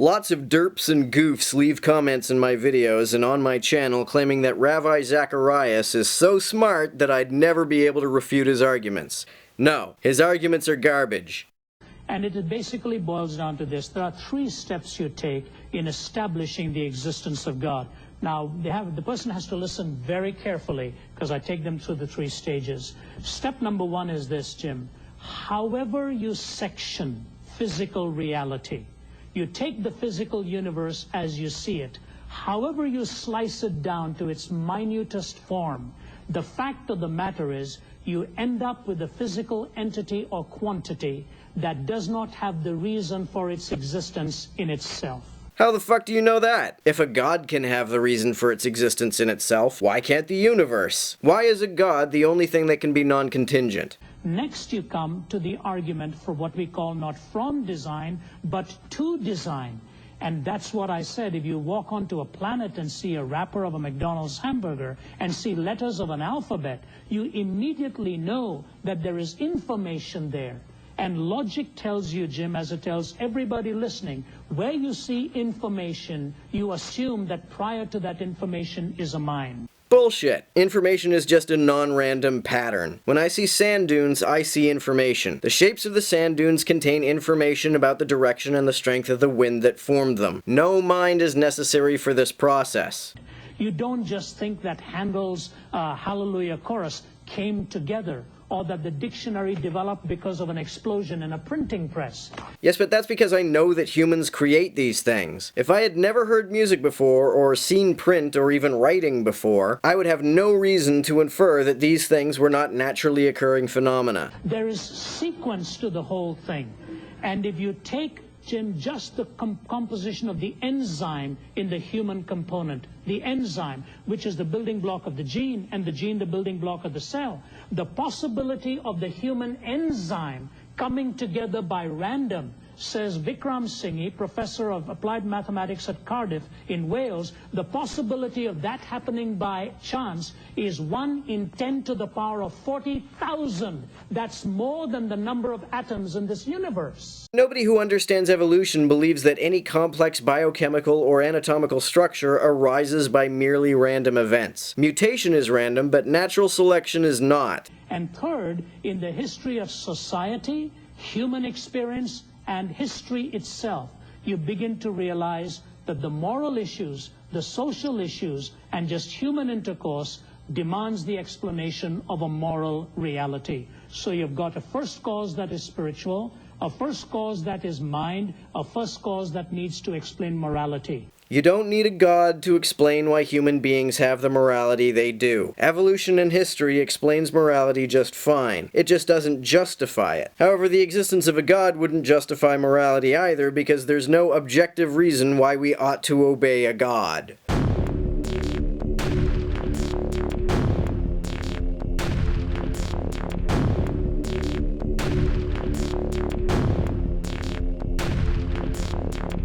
Lots of derps and goofs leave comments in my videos and on my channel claiming that Ravi Zacharias is so smart that I'd never be able to refute his arguments. No, his arguments are garbage. And it basically boils down to this. There are 3 steps you take in establishing the existence of God. Now, the person has to listen very carefully because I take them through the 3 stages. Step number 1 is this, Jim. However you section physical reality, you take the physical universe as you see it, however you slice it down to its minutest form, the fact of the matter is you end up with a physical entity or quantity that does not have the reason for its existence in itself. How the fuck do you know that? If a god can have the reason for its existence in itself, why can't the universe? Why is a god the only thing that can be non-contingent? Next you come to the argument for what we call not from design, but to design. And that's what I said. If you walk onto a planet and see a wrapper of a McDonald's hamburger and see letters of an alphabet, you immediately know that there is information there. And logic tells you, Jim, as it tells everybody listening, where you see information, you assume that prior to that information is a mind. Bullshit. Information is just a non-random pattern. When I see sand dunes, I see information. The shapes of the sand dunes contain information about the direction and the strength of the wind that formed them. No mind is necessary for this process. You don't just think that Handel's Hallelujah Chorus came together, or that the dictionary developed because of an explosion in a printing press. Yes, but that's because I know that humans create these things. If I had never heard music before, or seen print, or even writing before, I would have no reason to infer that these things were not naturally occurring phenomena. There is sequence to the whole thing. And if you take, Jim, just the composition of the enzyme in the human component, the enzyme, which is the building block of the gene, and the gene the building block of the cell, the possibility of the human enzyme coming together by random, says Vikram Singhi, professor of applied mathematics at Cardiff in Wales, the possibility of that happening by chance is 1 in 10 to the power of 40,000. That's more than the number of atoms in this universe. Nobody who understands evolution believes that any complex biochemical or anatomical structure arises by merely random events. Mutation is random, but natural selection is not. And third, in the history of society, human experience, and history itself, you begin to realize that the moral issues, the social issues, and just human intercourse demands the explanation of a moral reality. So you've got a first cause that is spiritual, a first cause that is mind, a first cause that needs to explain morality. You don't need a god to explain why human beings have the morality they do. Evolution and history explains morality just fine. It just doesn't justify it. However, the existence of a god wouldn't justify morality either, because there's no objective reason why we ought to obey a god.